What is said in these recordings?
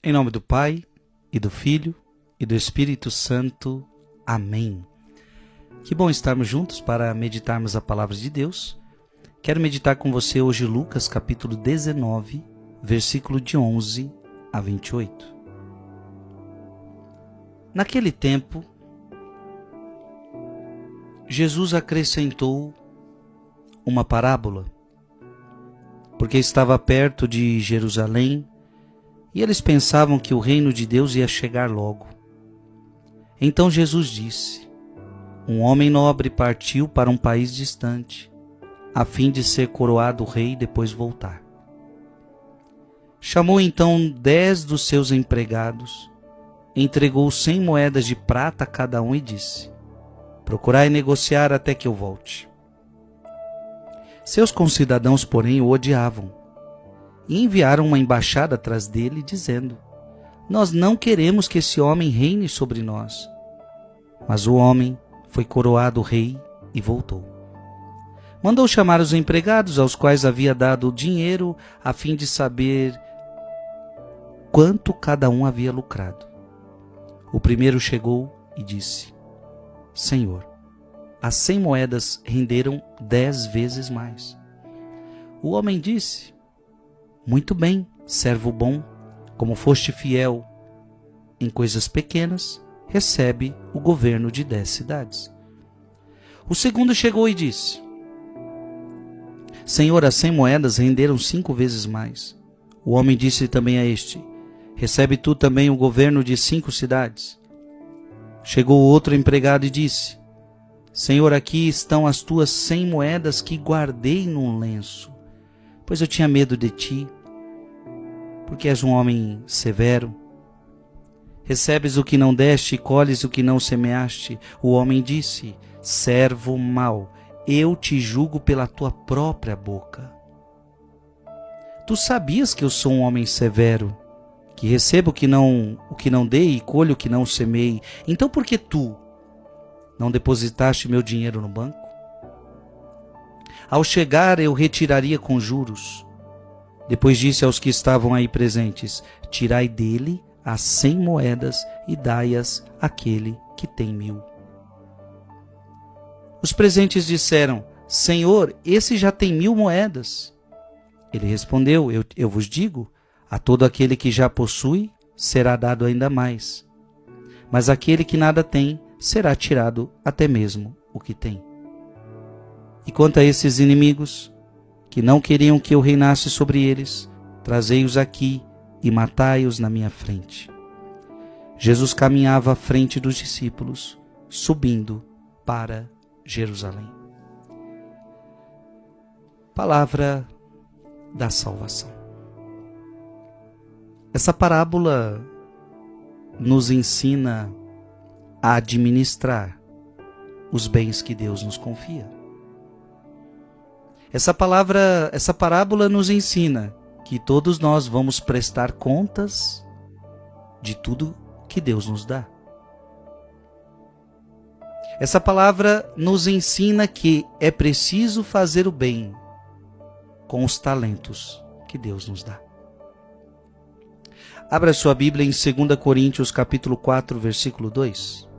Em nome do Pai, e do Filho, e do Espírito Santo. Amém. Que bom estarmos juntos para meditarmos a palavra de Deus. Quero meditar com você hoje Lucas capítulo 19, versículo de 11 a 28. Naquele tempo, Jesus acrescentou uma parábola, porque estava perto de Jerusalém e eles pensavam que o reino de Deus ia chegar logo. Então Jesus disse: um homem nobre partiu para um país distante, a fim de ser coroado rei e depois voltar. Chamou então 10 dos seus empregados, entregou 100 moedas de prata a cada um e disse: procurai negociar até que eu volte. Seus concidadãos, porém, o odiavam e enviaram uma embaixada atrás dele, dizendo: nós não queremos que esse homem reine sobre nós. Mas o homem foi coroado rei e voltou. Mandou chamar os empregados, aos quais havia dado o dinheiro, a fim de saber quanto cada um havia lucrado. O primeiro chegou e disse: Senhor, as 100 moedas renderam 10 vezes mais. O homem disse: muito bem, servo bom, como foste fiel em coisas pequenas, recebe o governo de 10 cidades. O segundo chegou e disse: Senhor, as 100 moedas renderam 5 vezes mais. O homem disse também a este: recebe tu também o governo de 5 cidades. Chegou outro empregado e disse: Senhor, aqui estão as tuas 100 moedas que guardei num lenço, pois eu tinha medo de ti, porque és um homem severo. Recebes o que não deste e colhes o que não semeaste. O homem disse: servo mau, eu te julgo pela tua própria boca. Tu sabias que eu sou um homem severo, que recebo o que não dei e colho o que não semei. Então por que tu não depositaste meu dinheiro no banco? Ao chegar eu retiraria com juros. Depois disse aos que estavam aí presentes: tirai dele as 100 moedas e dai-as àquele que tem 1000. Os presentes disseram: Senhor, esse já tem 1000 moedas. Ele respondeu: eu vos digo, a todo aquele que já possui será dado ainda mais. Mas aquele que nada tem, será tirado até mesmo o que tem. E quanto a esses inimigos, que não queriam que eu reinasse sobre eles, trazei-os aqui e matai-os na minha frente. Jesus caminhava à frente dos discípulos, subindo para Jerusalém. Palavra da salvação. Essa parábola nos ensina a administrar os bens que Deus nos confia. Essa parábola nos ensina que todos nós vamos prestar contas de tudo que Deus nos dá. Essa palavra nos ensina que é preciso fazer o bem com os talentos que Deus nos dá. Abra sua Bíblia em 2 Coríntios capítulo 4, versículo 2.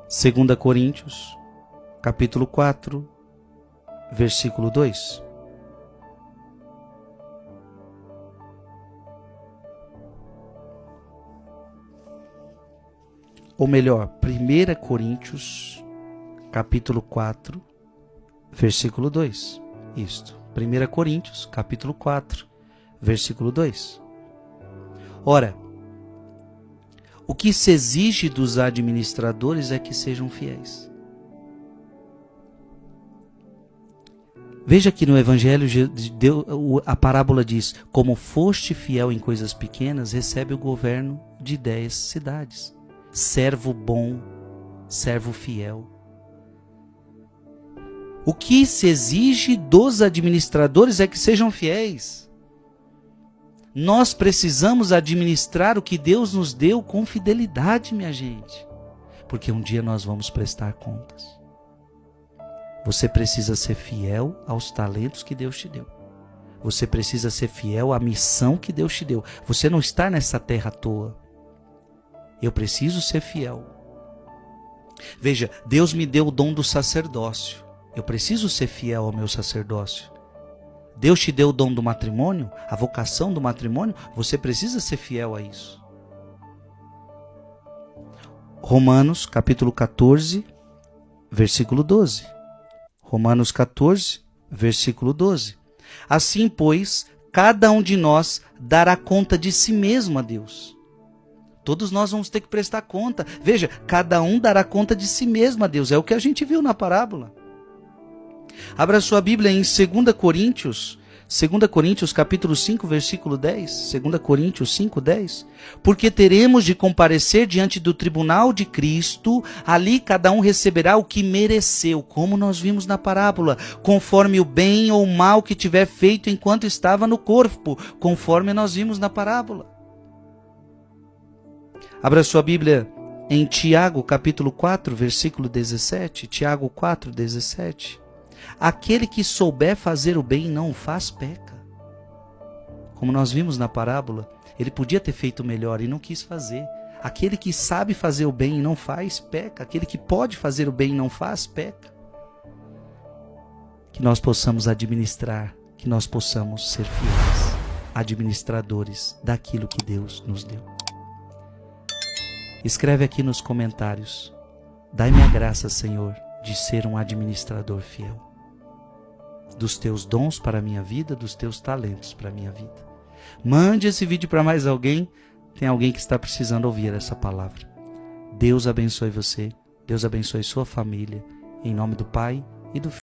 2 Coríntios capítulo 4, versículo 2. Ou melhor, 1 Coríntios, capítulo 4, versículo 2. Isto, 1 Coríntios, capítulo 4, versículo 2. Ora, o que se exige dos administradores é que sejam fiéis. Veja que no Evangelho a parábola diz: como foste fiel em coisas pequenas, recebe o governo de 10 cidades. Servo bom, servo fiel. O que se exige dos administradores é que sejam fiéis. Nós precisamos administrar o que Deus nos deu com fidelidade, minha gente, porque um dia nós vamos prestar contas. Você precisa ser fiel aos talentos que Deus te deu, Você precisa ser fiel à missão que Deus te deu. Você não está nessa terra à toa. Eu preciso ser fiel. Veja, Deus me deu o dom do sacerdócio. Eu preciso ser fiel ao meu sacerdócio. Deus te deu o dom do matrimônio, a vocação do matrimônio, você precisa ser fiel a isso. Romanos capítulo 14, versículo 12. Romanos 14, versículo 12. Assim, pois, cada um de nós dará conta de si mesmo a Deus. Todos nós vamos ter que prestar conta. Veja, cada um dará conta de si mesmo a Deus. É o que a gente viu na parábola. Abra sua Bíblia em 2 Coríntios capítulo 5, versículo 10. 2 Coríntios 5, 10. Porque teremos de comparecer diante do tribunal de Cristo, ali cada um receberá o que mereceu, como nós vimos na parábola, conforme o bem ou o mal que tiver feito enquanto estava no corpo, conforme nós vimos na parábola. Abra sua Bíblia em Tiago, capítulo 4, versículo 17. Tiago 4, 17. Aquele que souber fazer o bem e não o faz, peca. Como nós vimos na parábola, ele podia ter feito melhor e não quis fazer. Aquele que sabe fazer o bem e não faz, peca. Aquele que pode fazer o bem e não faz, peca. Que nós possamos administrar, que nós possamos ser fiéis, administradores daquilo que Deus nos deu. Escreve aqui nos comentários: dai-me a graça, Senhor, de ser um administrador fiel dos teus dons para a minha vida, dos teus talentos para a minha vida. Mande esse vídeo para mais alguém. Tem alguém que está precisando ouvir essa palavra. Deus abençoe você. Deus abençoe sua família. Em nome do Pai e do Filho.